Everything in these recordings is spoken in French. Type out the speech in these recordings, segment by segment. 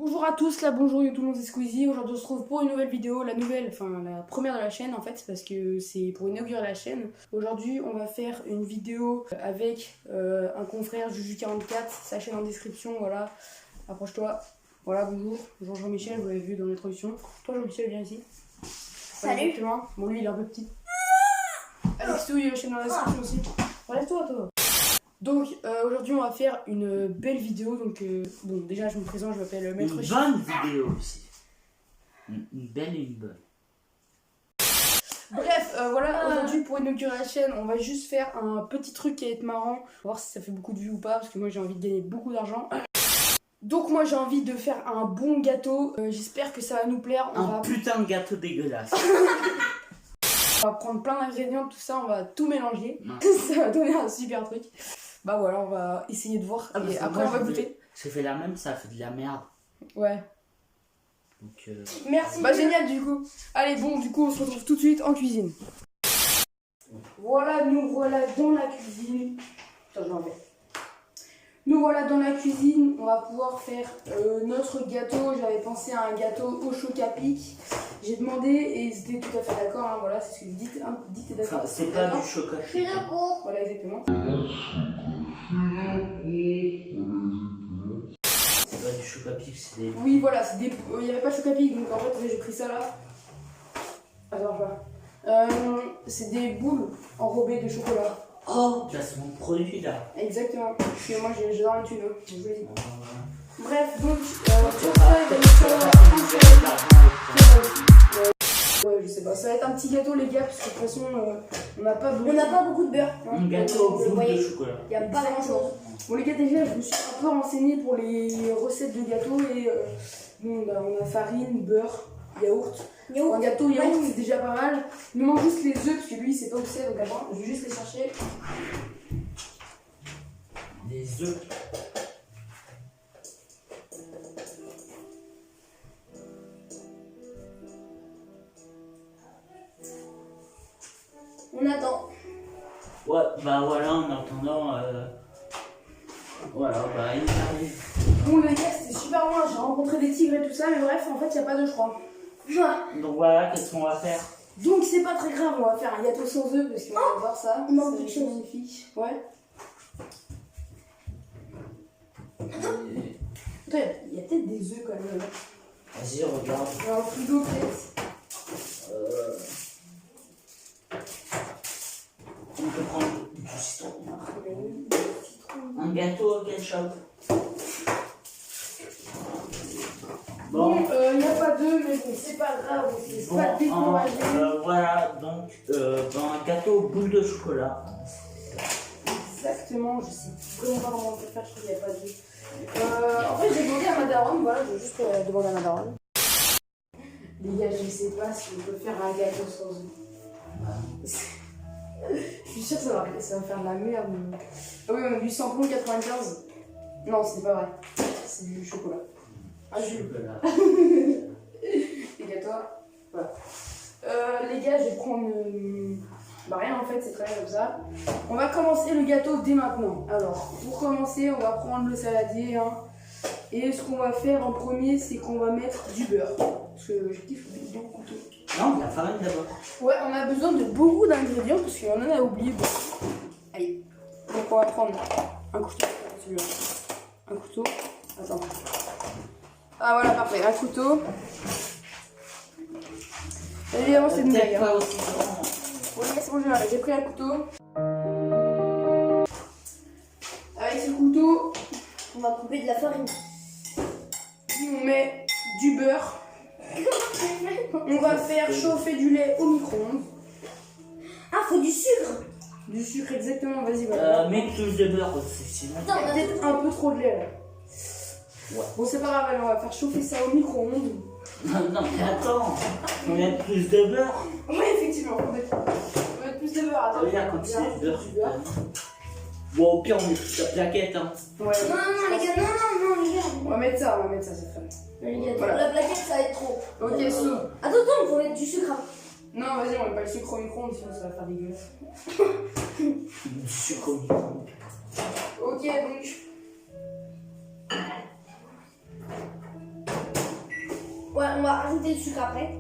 Bonjour à tous, là bonjour YouTube, c'est Squeezie. Aujourd'hui on se retrouve pour une nouvelle vidéo, la première de la chaîne en fait, parce que c'est pour inaugurer la chaîne. Aujourd'hui on va faire une vidéo avec un confrère Juju44, sa chaîne en description, voilà. Approche-toi. Voilà, bonjour. Bonjour Jean-Michel, vous l'avez vu dans l'introduction. Toi Jean-Michel, viens ici. Salut. Exactement. Bon lui il est un peu petit. Alexou, il a la chaîne dans la description aussi. Relève-toi toi. Donc aujourd'hui on va faire une belle vidéo, donc bon déjà je me présente, je m'appelle Maître Chef. Une bonne vidéo aussi. Une belle et une bonne. Bref, voilà, aujourd'hui pour inaugurer la chaîne, on va juste faire un petit truc qui va être marrant. On va voir si ça fait beaucoup de vues ou pas, parce que moi j'ai envie de gagner beaucoup d'argent. Donc moi j'ai envie de faire un bon gâteau, j'espère que ça va nous plaire. Putain de gâteau dégueulasse. On va prendre plein d'ingrédients, tout ça, on va tout mélanger. Ouais. Ça va donner un super truc. Bah voilà, on va essayer de voir et après on va goûter. J'ai fait la même, ça a fait de la merde. Ouais. Donc Merci. Bah génial du coup. Allez bon, du coup on se retrouve tout de suite en cuisine. Voilà, nous voilà dans la cuisine. Attends, je l'enlève. Nous voilà dans la cuisine, on va pouvoir faire notre gâteau. J'avais pensé à un gâteau au choc-à-pic. J'ai demandé et ils étaient tout à fait d'accord, hein, voilà, c'est ce que vous dites, hein, dites et d'accord. c'est pas du chocolat. Je suis d'accord. Voilà, exactement. C'est pas du chocolat pic, c'est des... Oui, voilà, c'est des... il n'y avait pas de choc-à-pic, donc en fait j'ai pris ça là. Attends, voilà. C'est des boules enrobées de chocolat. Oh, placement de produit là. Exactement. Parce que moi j'adore le tunnel, je vous l'ai dit. Bref, donc, ouais, je sais pas, ça va être un petit gâteau les gars, parce que de toute façon, on n'a pas beaucoup de beurre. Un gâteau au bout voyez. de chocolat. Il n'y a pas grand chose. Bon les gars, déjà je me suis un peu renseignée pour les recettes de gâteau et bon, bah, on a farine, beurre, yaourt. Un gâteau yaourt c'est déjà pas mal. Il nous manque juste les œufs parce que lui il sait pas où c'est, donc attends, je vais juste les chercher. Des œufs. On attend. Ouais, bah voilà, en attendant... Voilà, bah il arrive. Bon les gars, c'était super loin, j'ai rencontré des tigres et tout ça, mais bref, en fait il n'y a pas d'œufs je crois. Donc voilà, qu'est-ce qu'on va faire? Donc c'est pas très grave, on va faire un gâteau sans œufs parce qu'on va voir ça. il manque Ça va quelque être chose. magnifique. Ouais. Attends, il y a peut-être des œufs quand même. Vas-y, regarde. Dans le frigo peut-être. On peut prendre du citron. Un gâteau au ketchup. Bon, il n'y a pas d'œufs, mais bon, c'est pas grave, c'est Bon, pas découragé. voilà, donc un gâteau aux boules de chocolat. Exactement, je sais vraiment pas comment on peut faire, je trouve qu'il n'y a pas d'œufs. En fait, j'ai demandé à ma daronne, voilà, je vais juste demander à ma daronne. Les gars, je ne sais pas si on peut faire un gâteau sans œufs. Je suis sûre que ça va faire de la merde. Ah oui, on a du samplon 95. Non, c'est pas vrai. C'est du chocolat. Ah, du Chocolat. Les gâteaux. Voilà. Les gars, je vais prendre. Bah, rien en fait, c'est très bien comme ça. On va commencer le gâteau dès maintenant. Alors, pour commencer, on va prendre le saladier. Hein. Et ce qu'on va faire en premier, c'est qu'on va mettre du beurre. Parce que je kiffe bien le couteau. Non, la farine d'abord. Ouais, on a besoin de beaucoup d'ingrédients parce qu'on en a oublié beaucoup. Allez, donc on va prendre un couteau. Celui-là. Un couteau. Attends. Ah voilà, parfait. Un couteau. Évidemment, c'est une blague. Pas aussi grand. Oui, c'est bon, j'ai pris un couteau. Avec ce couteau, On va couper de la farine. on met du beurre. On va faire chauffer du lait au micro-ondes. Ah, faut du sucre. Du sucre, exactement. Vas-y, voilà. Mets plus de beurre aussi, sinon. Attends, Il y a peut-être un peu trop de lait là. Ouais. Bon, c'est pas grave, alors on va faire chauffer ça au micro-ondes. Non, mais attends, on met plus de beurre. Oui, effectivement, on va mettre plus de beurre. Attends, Regarde comme c'est bien, beurre. du beurre. Bon, au pire, on met toute la plaquette. Hein. Ouais. Non, les gars, non, les gars. On va mettre ça, c'est très bien. Les gars, Voilà. la plaquette, ça va être trop. Ok, so. Attends, il faut mettre du sucre. Hein. Non, vas-y, on met pas le sucre au micro-ondes, sinon ça va faire dégueulasse. Du sucre au micro-ondes. Ok, donc. Ouais, on va rajouter le sucre après.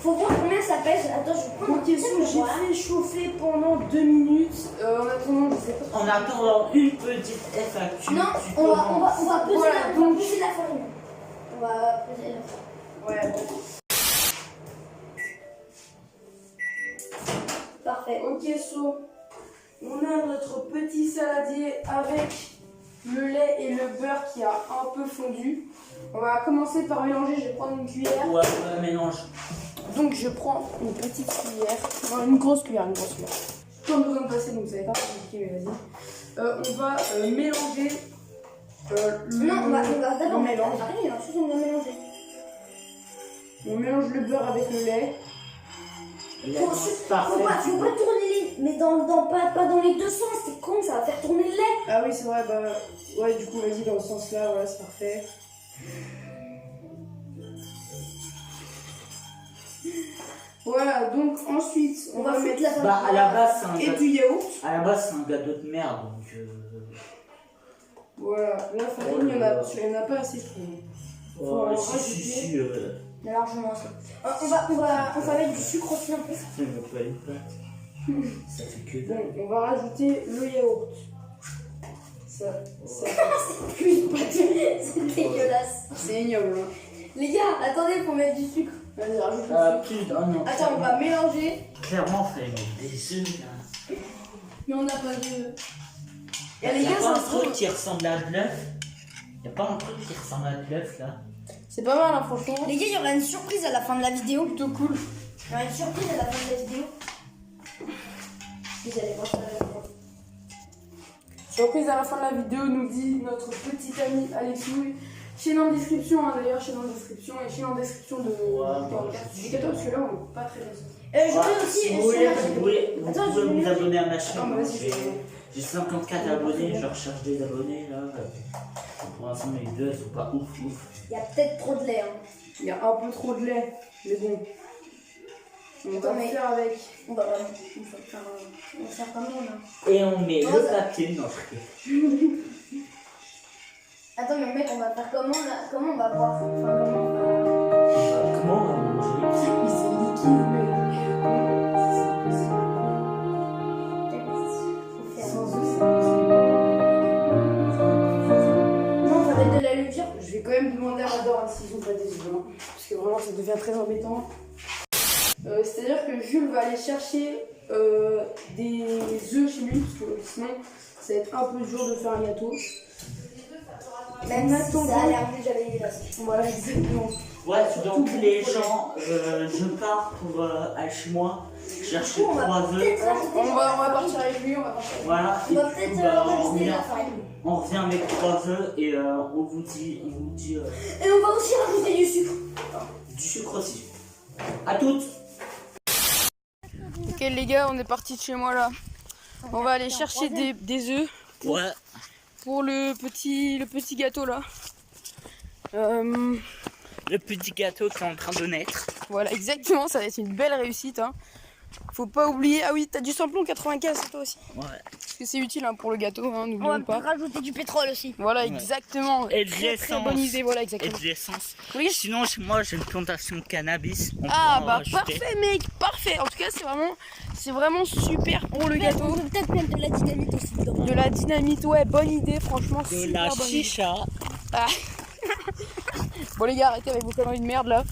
Faut voir combien ça pèse. Attends, je vais prendre Ok, j'ai fait chauffer pendant 2 minutes. En attendant, je sais pas. En attendant une petite FAQ. Non, tu on va commences. peser, Voilà, on va donc- peser la farine. On va peser la farine. Ouais. Parfait. Ok, so, on a notre petit saladier avec le lait et le beurre qui a un peu fondu. On va commencer par mélanger, je vais prendre une cuillère. Ouais, mélange. Donc je prends une petite cuillère, non une grosse cuillère. Pas besoin de passer, donc ça va être un peu compliqué, mais vas-y. On va mélanger le Non, on va d'abord mettre la mélange. farine et ensuite on va mélanger. On mélange le beurre avec le lait. Faut Parfait. pas tourner les... Mais pas dans les deux sens, c'est con, ça va faire tourner le lait. Ah oui, c'est vrai, bah ouais, du coup, vas-y dans ce sens-là, voilà, c'est parfait. Voilà, donc ensuite, on va foutre mettre la farine. Bah, à la base, c'est un et gâteau. du yaourt. À la base, c'est un gâteau de merde, donc. Voilà, la farine, il n'y en a pas assez trop. Faut en si, rajouter. si, Mais largement ça. On va mettre du sucre aussi un peu. ça fait même pas une plate. Ça fait que Bon, dalle. on va rajouter le yaourt. Ça Une pâte. C'est dégueulasse. c'est ignoble. Hein. Les gars, attendez, faut mettre du sucre. Vas-y, rajoute le sucre. Putain, non. Attends, on va mélanger. Clairement, fallait mettre des œufs là. Mais on n'a pas de... Et les Y'a gars, pas ça un se trouve. truc qui ressemble à de l'œuf? Y'a pas un truc qui ressemble à de l'œuf là? C'est pas mal, hein, franchement. Les gars, il y aura une surprise à la fin de la vidéo. Plutôt cool. Il y aura une surprise à la fin de la vidéo. Vous allez voir ça avec moi. Surprise à la fin de la vidéo, nous dit notre petit ami Alexou. Chaîne en description, hein, d'ailleurs, chaîne en description et chaîne en description de du gâteau, parce que là, on est pas très bien. Je Ouais, veux aussi... si vous voulez, vous Attends, pouvez je vais vous abonner à ma chaîne. Attends, vas-y, J'ai 54 abonnés, je recherche des abonnés là. Pour l'instant, mes vidéos elles sont pas ouf. Il y a peut-être trop de lait. Hein. Il y a un peu trop de lait, mais bon. On va Attends, mais- faire avec. On va faire comment là? Et on met Non, le ça- papier, non, je Attends, mais mec, on va faire comment là? Comment on va boire? Enfin, comment on va... Comment on va manger? Mais c'est liquide, mais. Faut faire- Sans eux, c'est Non, on va mettre de la levure. Je vais quand même demander à Mador s'ils ont pas des œufs, hein, parce que vraiment ça devient très embêtant. C'est-à-dire que Jules va aller chercher des œufs chez lui, parce que sinon ça va être un peu dur de faire un gâteau. Même si ça a l'air déjà dégueulasse. Voilà, exactement. Ouais, donc les gens, je pars pour aller chez moi chercher Du coup, on va 3 œufs. peut-être rajouter On de va la farine. partir avec lui, on va partir avec lui. Voilà, On et va du peut-être coup, bah, rajouter de la farine. on revient avec 3 œufs et on vous dit Et on va aussi rajouter du sucre. du sucre aussi. À toutes! Ok les gars, on est parti de chez moi là. On va aller chercher des œufs Ouais. pour le petit gâteau là. Le petit gâteau qui est en train de naître. Voilà, exactement, ça va être une belle réussite. Hein. Faut pas oublier. Ah oui, t'as du samplon 95 toi aussi. Ouais. Parce que c'est utile hein, pour le gâteau, hein, On n'oublions va pas. rajouter du pétrole aussi. Voilà, Ouais. exactement. Et de Très très l'essence. bonne idée, voilà, Et exactement. de l'essence. Oui. Sinon, chez moi, j'ai une plantation de cannabis. On Ah peut en bah rajouter. parfait mec, parfait. En tout cas, c'est vraiment super pour le gâteau. On peut peut-être mettre de la dynamite aussi dedans. De la dynamite, ouais, bonne idée, franchement, De super la bonne idée. chicha. Ah. Bon les gars, arrêtez avec vos conneries de merde là.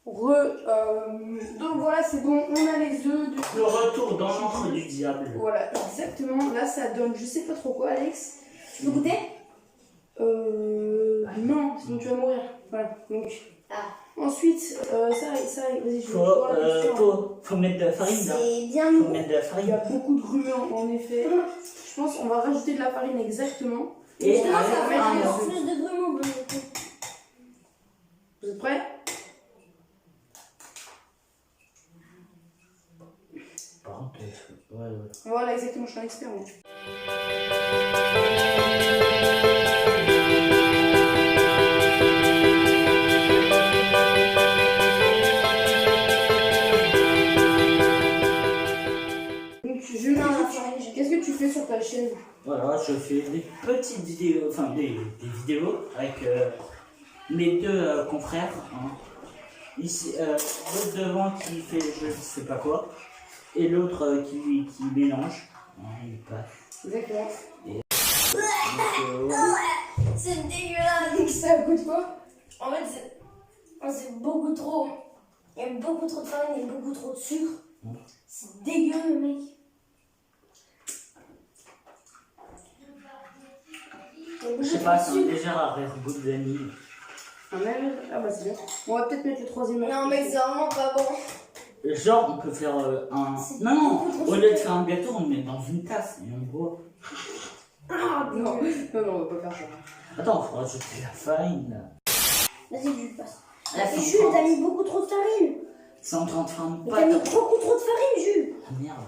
Donc voilà, c'est bon, on a les œufs. Le retour dans l'antre du diable. Voilà, exactement. Là, ça donne, je sais pas trop quoi, Alex. Tu veux goûter? Non, sinon tu vas mourir. Voilà, donc. Ah. Ensuite, vas-y, je vais Faut, voir la texture. faut mettre de la farine là. C'est bien Faut mou. mettre de la Il y farine. a beaucoup de grumeaux en effet. Je pense qu'on va rajouter de la farine exactement. Et Justement, avec ça va mettre un encore œuf. plus de grumeaux. Vous êtes prêts? Par contre, ouais. Voilà, exactement, je suis un expert. Moi. Donc, Jules, Non, la farine, j'ai- qu'est-ce que tu fais sur ta chaîne? Voilà, je fais des petits aussi des vidéos, enfin des vidéos avec mes deux confrères. Hein. Ici, l'autre devant qui fait je sais pas quoi, et l'autre qui mélange. Hein, il passe. Exactement. Donc, C'est dégueulasse. Ça coûte quoi? En fait, c'est beaucoup trop. Il y a beaucoup trop de farine et beaucoup trop de sucre. C'est dégueu, mec. je sais pas, c'est un léger arrière-goût de vanille. Un même. Ah bah c'est bien. On va peut-être mettre le troisième. Non, mec, c'est vraiment pas bon. Genre, on peut faire un. Non, au lieu de faire un gâteau, on le met dans une tasse et on boit. Ah non, on va pas faire ça. Attends, il faut rajouter la farine là. Vas-y, Jules, passe. Là, Jules, t'as mis beaucoup trop de farine. c'est en train de faire une Mais t'as mis pâte. beaucoup trop de farine, Jules. Ah, merde.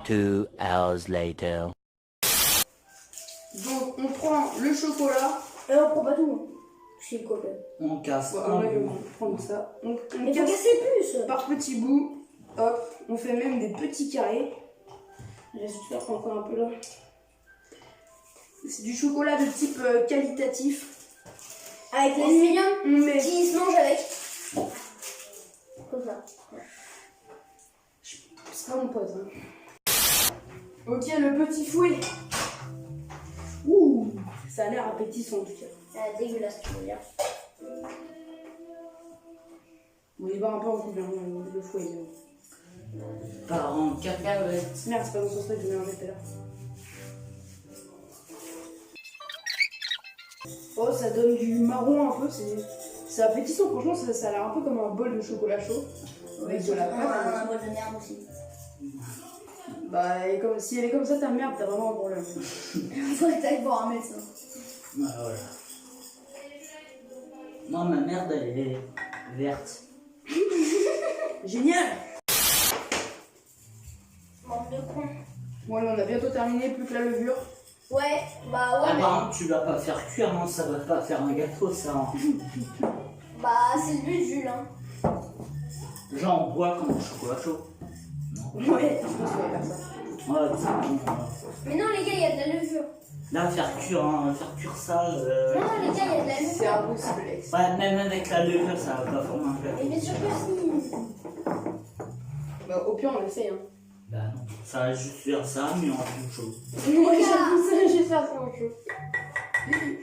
2 hours later. Donc on prend le chocolat. Et on prend pas tout. C'est le copain. On casse. Ouais, un on va bout. prendre ça. On Mais faut casse casser plus. par petits bouts. Hop, on fait même des petits carrés. Je vais juste faire encore un peu là. C'est du chocolat de type qualitatif. Avec les millions On met. qui se mangent avec. Comme ça. C'est pas mon pote. Hein. Ok, le petit fouet. Ouh, ça a l'air appétissant en tout cas. C'est dégueulasse, tu veux dire. On va y voir un peu en couple, hein, le fouet. Par en cacahuètes. Merde, c'est pas dans son truc que je mélangé tout à l'heure. Oh, ça donne du marron un peu, c'est appétissant, franchement, ça a l'air un peu comme un bol de chocolat chaud. Avec de la pâte. Un bol de merde aussi. Bah, et comme, si elle est comme ça, ta merde, t'as vraiment un problème. Faudrait que t'ailles voir un médecin. Ah, voilà. Moi, ma merde, elle est verte. Génial! Manque de con. Bon, là, on a bientôt terminé, plus que la levure. Ouais, bah ouais, Ah, mais. par contre, tu vas pas faire cuire, hein, ça va pas faire un gâteau, ça. Hein. Bah, c'est le but, Jules. Hein. Genre, on boit comme du chocolat chaud. Ouais, je pense qu'on va faire ça. Ouais, c'est bon. Mais non, les gars, il y a de la levure. Là, faire cuire ça. Non, les gars, il y a de la C'est levure. impossible, Lex. Ouais, même avec la levure, ça va pas former un gâteau. Mais bien sûr que si. Bah, au pire, on essaye, hein. Bah non, ça va juste faire ça, mais en plus chaud. Ouais, j'avoue, ça, je vais faire ça en chaud.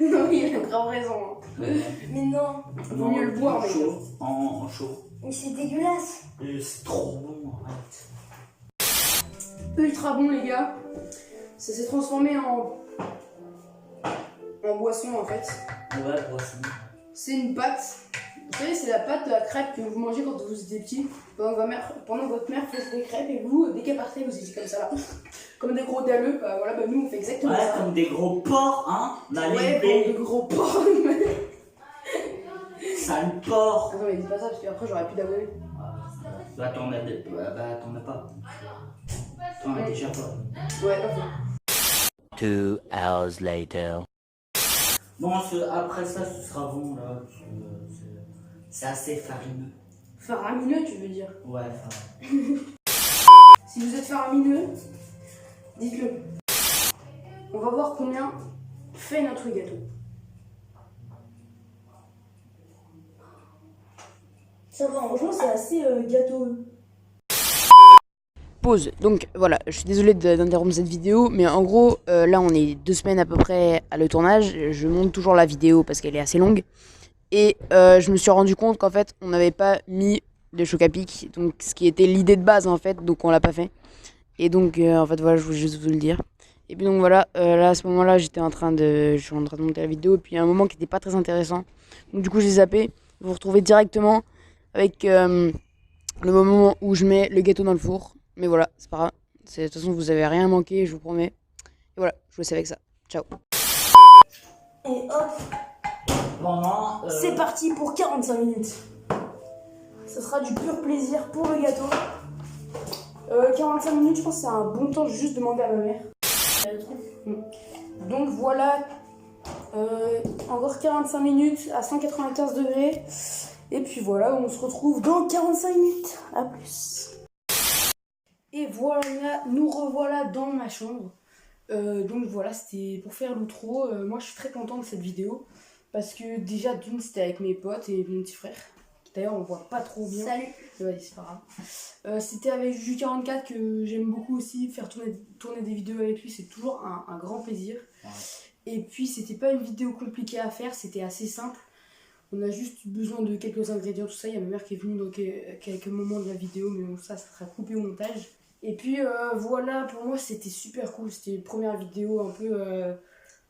Non, il a grave raison. Hein. Mais non. Vaut mieux le boire, en mec. chaud. En chaud. Mais c'est dégueulasse. C'est trop bon, arrête. Ultra bon, les gars. Ça s'est transformé en boisson, en fait. Ouais, boisson. C'est une pâte. Vous savez, c'est la pâte de la crêpe que vous mangez quand vous étiez petit. Pendant que votre mère faisait des crêpes et vous, dès qu'elle partait, vous étiez comme ça là. Comme des gros dalleux, bah voilà, bah nous on fait exactement Ouais, ça. comme des gros porcs, hein. Ouais, L'allée de gros porcs. sale porc. Attends, mais dis pas ça parce qu'après j'aurais plus d'abonnés. Bah t'en as pas. T'en as déjà pas. Ouais, pas fait. 2 hours later. Bon, après ça, ce sera bon là. C'est assez farineux. Faramineux, tu veux dire? Ouais, farineux. Si vous êtes faramineux, dites-le. On va voir combien fait notre gâteau. Ça va, Franchement, c'est assez gâteau. Pause. Donc voilà, je suis désolée d'interrompre cette vidéo, mais en gros, là on est 2 semaines à peu près à le tournage. Je monte toujours la vidéo parce qu'elle est assez longue. Et je me suis rendu compte qu'en fait, on n'avait pas mis de choc à pic, donc ce qui était l'idée de base en fait, donc on l'a pas fait. Et donc en fait voilà, je voulais juste vous le dire. Et puis donc voilà, là à ce moment-là, je suis en train de monter la vidéo, et puis il y a un moment qui n'était pas très intéressant. Donc du coup, j'ai zappé. Vous vous retrouvez directement avec le moment où je mets le gâteau dans le four. Mais voilà, c'est pas grave. De toute façon, vous avez rien manqué, je vous promets. Et voilà, je vous laisse avec ça. Ciao. Et hop, Pendant. C'est parti pour 45 minutes. Ce sera du pur plaisir pour le gâteau. 45 minutes, je pense que c'est un bon temps, juste demander à ma mère. Donc voilà, encore 45 minutes à 195 degrés. Et puis voilà, on se retrouve dans 45 minutes. À plus. Et voilà, nous revoilà dans ma chambre. Donc voilà, c'était pour faire l'outro. Moi je suis très content de cette vidéo parce que déjà d'une c'était avec mes potes et mon petit frère. D'ailleurs on voit pas trop bien. Salut. Ouais, c'est pas grave. C'était avec Juju44 que j'aime beaucoup aussi. Faire tourner des vidéos avec lui, c'est toujours un grand plaisir. Ouais. Et puis c'était pas une vidéo compliquée à faire, c'était assez simple. On a juste besoin de quelques ingrédients, tout ça. Il y a ma mère qui est venue dans quelques moments de la vidéo, mais bon, ça sera coupé au montage. Et puis voilà, pour moi c'était super cool. C'était une première vidéo un peu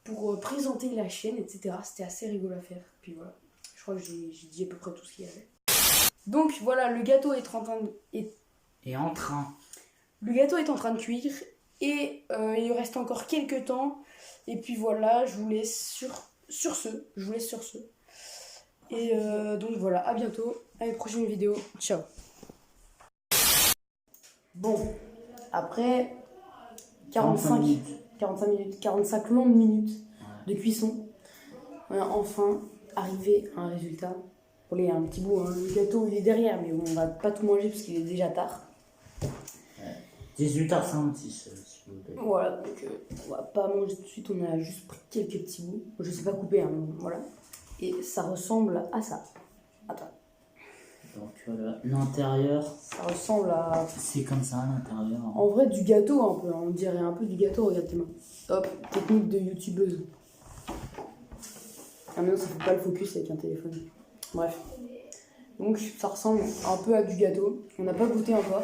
pour présenter la chaîne, etc. C'était assez rigolo à faire. Puis voilà, je crois que j'ai dit à peu près tout ce qu'il y avait. Donc voilà, le gâteau est en train de... Le gâteau est en train de cuire et il reste encore quelques temps. Et puis voilà, je vous laisse sur ce. Et donc voilà, à bientôt, à une prochaine vidéo. Ciao. Bon, après 45 longues minutes de cuisson, on est enfin arrivé à un résultat. Bon, il y a un petit bout, hein. Le gâteau il est derrière, mais bon, on va pas tout manger parce qu'il est déjà tard. 18h56, s'il vous plaît. Voilà, donc on va pas manger tout de suite, on a juste pris quelques petits bouts. Je sais pas couper, hein, mais bon, voilà. Et ça ressemble à ça. Attends. Donc voilà, l'intérieur, Ça ressemble à... c'est comme ça l'intérieur. En vrai, du gâteau un peu, hein. On dirait un peu du gâteau, regarde tes mains. Hop, technique de youtubeuse. Ah mais non, ça fait pas le focus avec un téléphone. Bref. Donc ça ressemble un peu à du gâteau. On n'a pas goûté encore.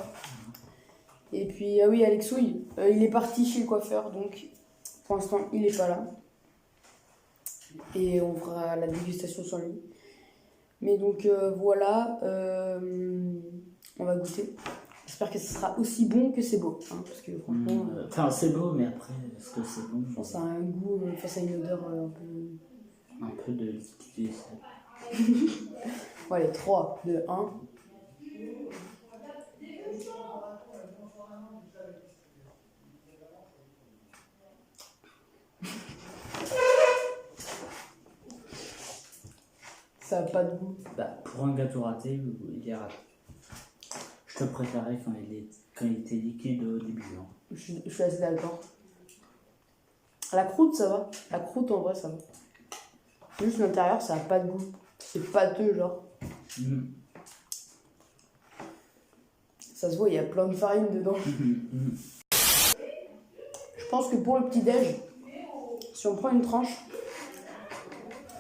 Et puis, ah oui, Alexouille, il est parti chez le coiffeur, donc pour l'instant, il est pas là. Et on fera la dégustation sans lui. Mais donc voilà, on va goûter. J'espère que ce sera aussi bon que c'est beau. Hein, parce que franchement, Enfin, c'est beau, mais après, est-ce que c'est bon? je pense que ça a un goût, ça a une odeur un peu... Un peu de liquide. Bon, allez, 3, 2, 1. Ça n'a pas de goût. Bah, pour un gâteau raté, il est raté. Je te préparais quand il était liquide au début. Hein. Je suis assez d'accord. La croûte, ça va. La croûte, en vrai, ça va. Juste l'intérieur, ça n'a pas de goût. C'est pâteux, genre. Ça se voit, il y a plein de farine dedans. Je pense que pour le petit-déj, si on prend une tranche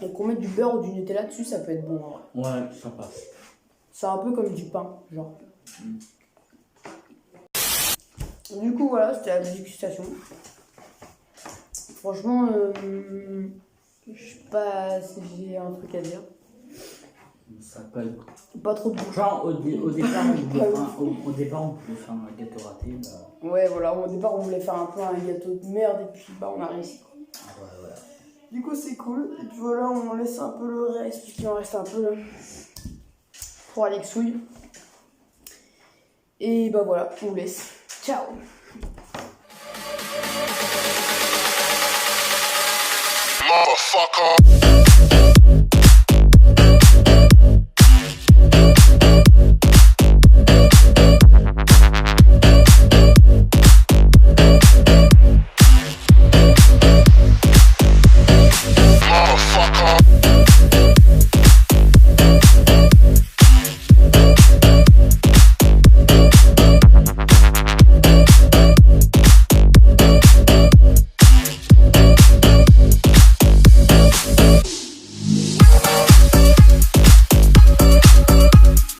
et qu'on met du beurre ou du Nutella dessus, ça peut être bon. En vrai. Ouais, ça passe. C'est un peu comme du pain, genre. Du coup, voilà, c'était la dégustation. Franchement, je sais pas si j'ai un truc à dire. Ça n'a pas le goût. Pas trop de goût. Genre, au départ, on voulait faire un gâteau raté. Bah... Ouais, voilà, au départ, on voulait faire un peu un gâteau de merde et puis bah, on a réussi. Ouais, voilà. Du coup, c'est cool. Et puis voilà, on laisse un peu le reste, puisqu'il en reste un peu là. Pour Alexouille. Et bah voilà, on vous laisse. Ciao! Motherfucker.